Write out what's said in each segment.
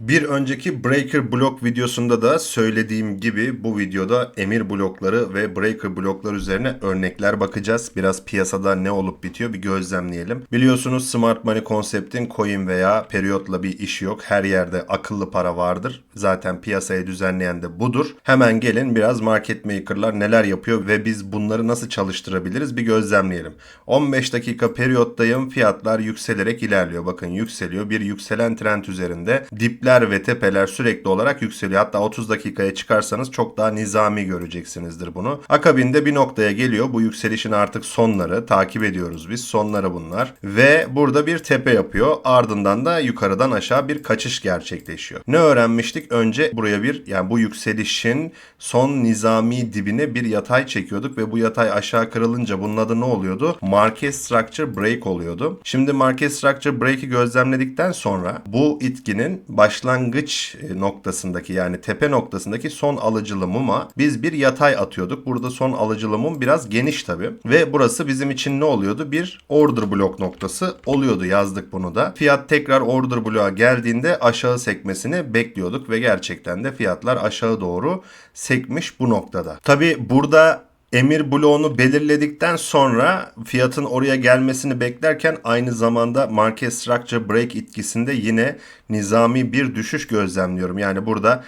Bir önceki Breaker blok videosunda da söylediğim gibi bu videoda emir blokları ve Breaker bloklar üzerine örnekler bakacağız. Biraz piyasada ne olup bitiyor bir gözlemleyelim. Biliyorsunuz Smart Money konseptin coin veya periyotla bir işi yok. Her yerde akıllı para vardır. Zaten piyasayı düzenleyen de budur. Hemen gelin biraz market maker'lar neler yapıyor ve biz bunları nasıl çalıştırabiliriz bir gözlemleyelim. 15 dakika periyottayım. Fiyatlar yükselerek ilerliyor. Bakın yükseliyor. Bir yükselen trend üzerinde. Dipler ve tepeler sürekli olarak yükseliyor. Hatta 30 dakikaya çıkarsanız çok daha nizami göreceksinizdir bunu. Akabinde bir noktaya geliyor. Bu yükselişin artık sonları. Takip ediyoruz biz. Sonları bunlar. Ve burada bir tepe yapıyor. Ardından da yukarıdan aşağı bir kaçış gerçekleşiyor. Ne öğrenmiştik? Önce buraya bu yükselişin son nizami dibine bir yatay çekiyorduk ve bu yatay aşağı kırılınca bunun adı ne oluyordu? Market Structure Break oluyordu. Şimdi Market Structure Break'i gözlemledikten sonra bu itkinin başlangıç noktasındaki yani tepe noktasındaki son alıcılı muma biz bir yatay atıyorduk. Burada son alıcılı mum biraz geniş tabii. Ve burası bizim için ne oluyordu? Bir order blok noktası oluyordu. Yazdık bunu da. Fiyat tekrar order bloğa geldiğinde aşağı sekmesini bekliyorduk ve gerçekten de fiyatlar aşağı doğru sekmiş bu noktada. Tabii burada emir bloğunu belirledikten sonra fiyatın oraya gelmesini beklerken aynı zamanda Market Structure Break etkisinde yine nizami bir düşüş gözlemliyorum. Yani burada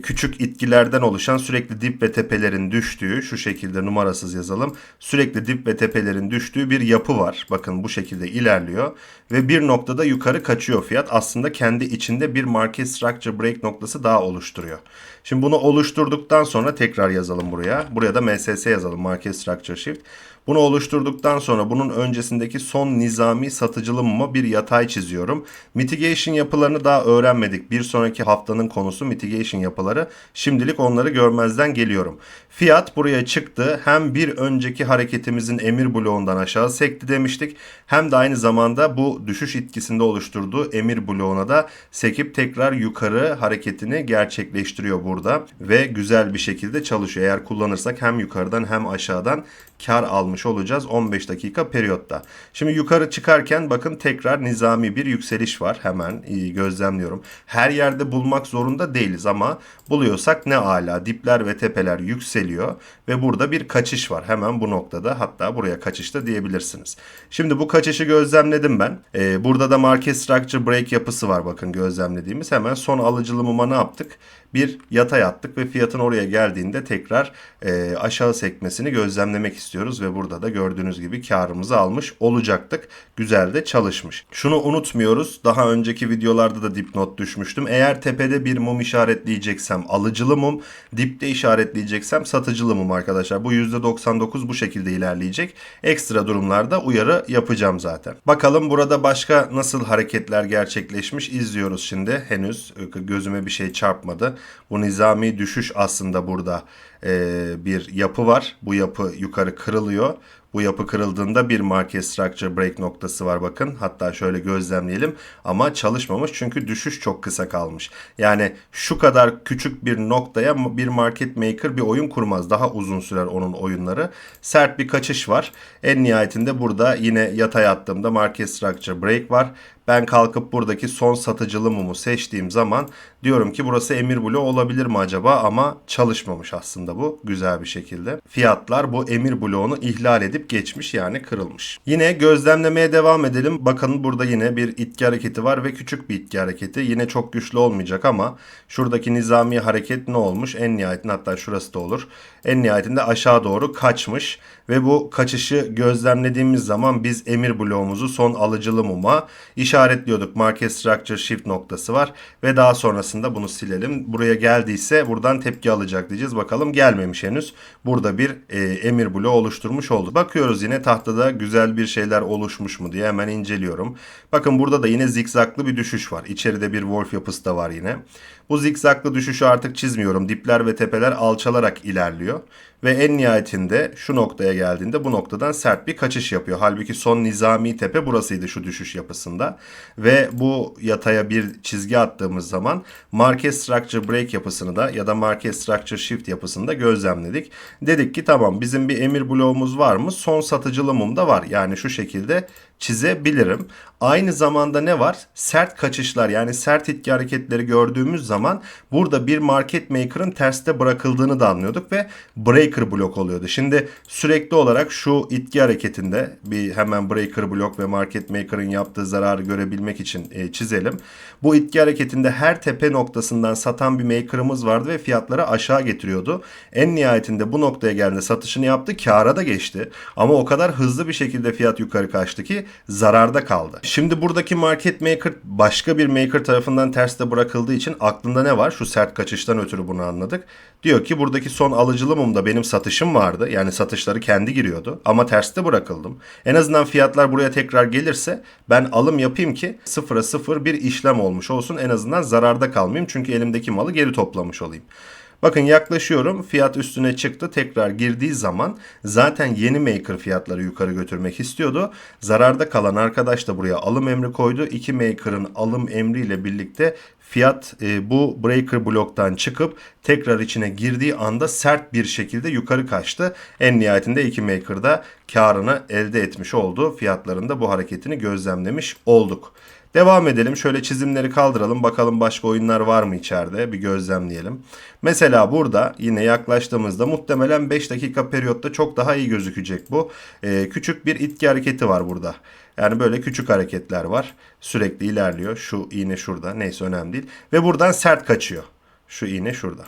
küçük itkilerden oluşan sürekli dip ve tepelerin düştüğü, şu şekilde numarasız yazalım, sürekli dip ve tepelerin düştüğü bir yapı var. Bakın bu şekilde ilerliyor ve bir noktada yukarı kaçıyor fiyat. Aslında kendi içinde bir Market Structure Break noktası daha oluşturuyor. Şimdi bunu oluşturduktan sonra tekrar yazalım buraya. Buraya da MSS yazalım, Market Structure Shift. Bunu oluşturduktan sonra bunun öncesindeki son nizami satıcılı muma bir yatay çiziyorum. Mitigation yapılarını daha öğrenmedik. Bir sonraki haftanın konusu mitigation yapıları. Şimdilik onları görmezden geliyorum. Fiyat buraya çıktı. Hem bir önceki hareketimizin emir bloğundan aşağı sekti demiştik. Hem de aynı zamanda bu düşüş etkisinde oluşturduğu emir bloğuna da sekip tekrar yukarı hareketini gerçekleştiriyor burada. Ve güzel bir şekilde çalışıyor. Eğer kullanırsak hem yukarıdan hem aşağıdan kar almış olacağız 15 dakika periyotta. Şimdi yukarı çıkarken bakın tekrar nizami bir yükseliş var. Hemen gözlemliyorum. Her yerde bulmak zorunda değiliz ama buluyorsak ne ala. Dipler ve tepeler yükseliyor ve burada bir kaçış var. Hemen bu noktada, hatta buraya kaçışta diyebilirsiniz. Şimdi bu kaçışı gözlemledim ben. Burada da Market Structure Break yapısı var bakın gözlemlediğimiz. Hemen son alıcılı muma ne yaptık? Bir yatay attık ve fiyatın oraya geldiğinde tekrar aşağı sekmesini gözlemlemek istiyoruz ve burada da gördüğünüz gibi karımızı almış olacaktık. Güzel de çalışmış. Şunu unutmuyoruz. Daha önceki videolarda da dipnot düşmüştüm. Eğer tepede bir mum işaretleyeceksem alıcılı mum, dipte işaretleyeceksem satıcılı mum arkadaşlar. Bu %99 bu şekilde ilerleyecek. Ekstra durumlarda uyarı yapacağım zaten. Bakalım burada başka nasıl hareketler gerçekleşmiş izliyoruz şimdi. Henüz gözüme bir şey çarpmadı. Bu nizami düşüş aslında burada bir yapı var. Bu yapı yukarı kırılıyor. Bu yapı kırıldığında bir Market Structure Break noktası var bakın. Hatta şöyle gözlemleyelim ama çalışmamış çünkü düşüş çok kısa kalmış. Yani şu kadar küçük bir noktaya bir market maker bir oyun kurmaz. Daha uzun sürer onun oyunları. Sert bir kaçış var. En nihayetinde burada yine yatay attığımda Market Structure Break var. Ben kalkıp buradaki son satıcılı mumu seçtiğim zaman diyorum ki burası emir bloğu olabilir mi acaba, ama çalışmamış aslında bu güzel bir şekilde. Fiyatlar bu emir bloğunu ihlal edip geçmiş, yani kırılmış. Yine gözlemlemeye devam edelim. Bakın burada yine bir itki hareketi var ve küçük bir itki hareketi. Yine çok güçlü olmayacak ama şuradaki nizami hareket ne olmuş? En nihayetinde, hatta şurası da olur. En nihayetinde aşağı doğru kaçmış ve bu kaçışı gözlemlediğimiz zaman biz emir bloğumuzu son alıcılı muma işaretliyorduk. Market Structure Shift noktası var ve daha sonrasında bunu silelim. Buraya geldiyse buradan tepki alacak diyeceğiz. Bakalım gelmemiş henüz. Burada bir emir bloğu oluşturmuş oldu. Bakıyoruz yine tahtada güzel bir şeyler oluşmuş mu diye hemen inceliyorum. Bakın burada da yine zikzaklı bir düşüş var. İçeride bir Wolf yapısı da var yine. Bu zikzaklı düşüşü artık çizmiyorum. Dipler ve tepeler alçalarak ilerliyor. Ve en nihayetinde şu noktaya geldiğinde bu noktadan sert bir kaçış yapıyor. Halbuki son nizami tepe burasıydı şu düşüş yapısında. Ve bu yataya bir çizgi attığımız zaman Market Structure Break yapısını da ya da Market Structure Shift yapısını da gözlemledik. Dedik ki tamam, bizim bir emir bloğumuz var mı? Son satıcılı mum da var. Yani şu şekilde çizebilirim. Aynı zamanda ne var? Sert kaçışlar, yani sert itki hareketleri gördüğümüz zaman burada bir market maker'ın terste bırakıldığını da anlıyorduk ve breaker blok oluyordu. Şimdi sürekli olarak şu itki hareketinde bir hemen breaker blok ve market maker'ın yaptığı zararı görebilmek için çizelim. Bu itki hareketinde her tepe noktasından satan bir maker'ımız vardı ve fiyatları aşağı getiriyordu. En nihayetinde bu noktaya geldiğinde satışını yaptı, kâra da geçti. Ama o kadar hızlı bir şekilde fiyat yukarı kaçtı ki zararda kaldı. Şimdi buradaki market maker başka bir maker tarafından terste bırakıldığı için aklında ne var? Şu sert kaçıştan ötürü bunu anladık. Diyor ki buradaki son alıcılı mumda benim satışım vardı. Yani satışları kendi giriyordu. Ama terste bırakıldım. En azından fiyatlar buraya tekrar gelirse ben alım yapayım ki 0'a 0 bir işlem olmuş olsun. En azından zararda kalmayayım. Çünkü elimdeki malı geri toplamış olayım. Bakın yaklaşıyorum. Fiyat üstüne çıktı. Tekrar girdiği zaman zaten yeni maker fiyatları yukarı götürmek istiyordu. Zararda kalan arkadaş da buraya alım emri koydu. İki maker'ın alım emriyle birlikte fiyat bu breaker bloktan çıkıp tekrar içine girdiği anda sert bir şekilde yukarı kaçtı. En nihayetinde iki maker da karını elde etmiş oldu. Fiyatlarında bu hareketini gözlemlemiş olduk. Devam edelim. Şöyle çizimleri kaldıralım. Bakalım başka oyunlar var mı içeride? Bir gözlemleyelim. Mesela burada yine yaklaştığımızda muhtemelen 5 dakika periyotta çok daha iyi gözükecek bu. Küçük bir itki hareketi var burada. Yani böyle küçük hareketler var. Sürekli ilerliyor. Şu iğne şurada. Neyse önemli değil. Ve buradan sert kaçıyor. Şu iğne şurada.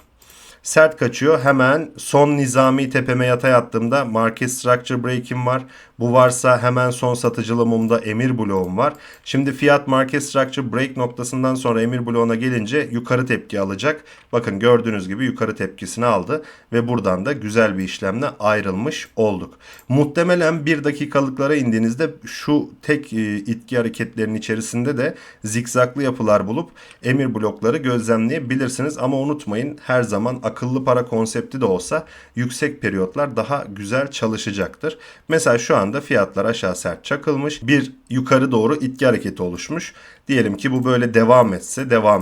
Sert kaçıyor. Hemen son nizami tepeme yatay attığımda market structure break'im var. Bu varsa hemen son satıcılı mumda emir bloğum var. Şimdi fiyat market structure break noktasından sonra emir bloğuna gelince yukarı tepki alacak. Bakın gördüğünüz gibi yukarı tepkisini aldı ve buradan da güzel bir işlemle ayrılmış olduk. Muhtemelen 1 dakikalıklara indiğinizde şu tek itki hareketlerinin içerisinde de zikzaklı yapılar bulup emir blokları gözlemleyebilirsiniz. Ama unutmayın, her zaman akıllı para konsepti de olsa yüksek periyotlar daha güzel çalışacaktır. Mesela şu anda fiyatlar aşağı sert çakılmış. Bir yukarı doğru itki hareketi oluşmuş. Diyelim ki bu böyle devam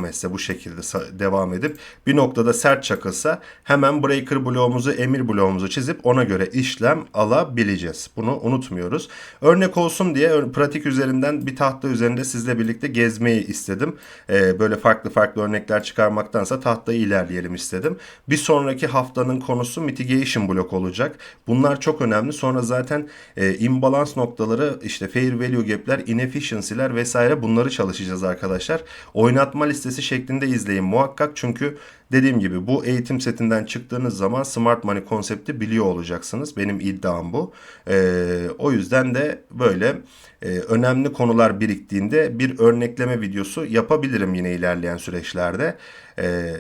etse bu şekilde devam edip bir noktada sert çakılsa hemen breaker bloğumuzu, emir bloğumuzu çizip ona göre işlem alabileceğiz. Bunu unutmuyoruz. Örnek olsun diye pratik üzerinden bir tahta üzerinde sizle birlikte gezmeyi istedim. Böyle farklı örnekler çıkarmaktansa tahtayı ilerleyelim istedim. Bir sonraki haftanın konusu mitigation blok olacak. Bunlar çok önemli. Sonra zaten imbalans noktaları, işte fair value gap'ler, inefficiency'ler vesaire, bunları çalışacağız arkadaşlar. Oynatma listesi şeklinde izleyin muhakkak. Çünkü dediğim gibi bu eğitim setinden çıktığınız zaman smart money konsepti biliyor olacaksınız. Benim iddiam bu. O yüzden de böyle önemli konular biriktiğinde bir örnekleme videosu yapabilirim yine ilerleyen süreçlerde.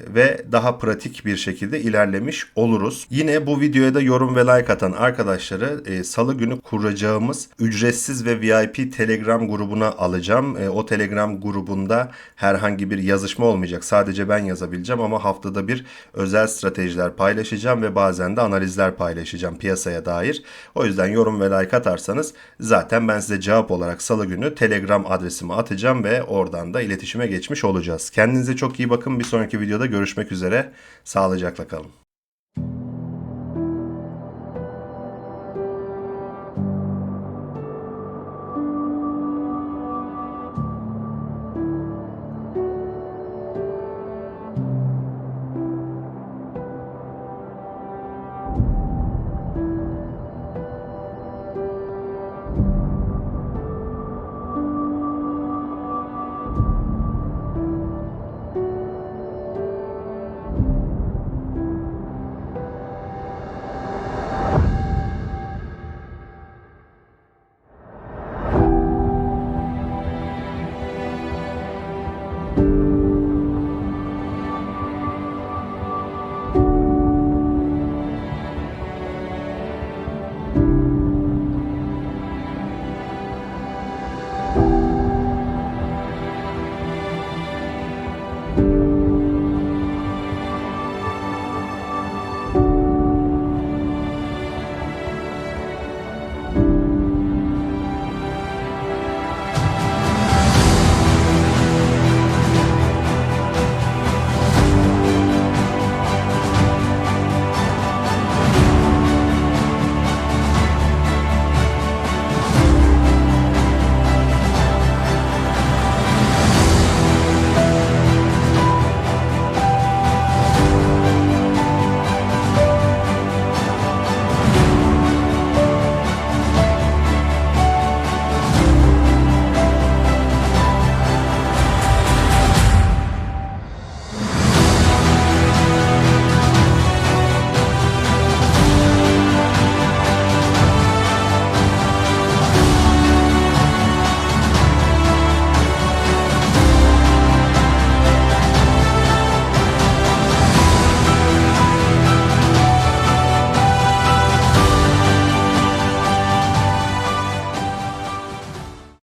Ve daha pratik bir şekilde ilerlemiş oluruz. Yine bu videoya da yorum ve like atan arkadaşları salı günü kuracağımız ücretsiz ve VIP Telegram grubuna alacağım. O Telegram grubunda herhangi bir yazışma olmayacak. Sadece ben yazabileceğim ama haftada bir özel stratejiler paylaşacağım ve bazen de analizler paylaşacağım piyasaya dair. O yüzden yorum ve like atarsanız zaten ben size cevap olarak salı günü Telegram adresimi atacağım ve oradan da iletişime geçmiş olacağız. Kendinize çok iyi bakın. Bir sonraki videoda görüşmek üzere. Sağlıcakla kalın.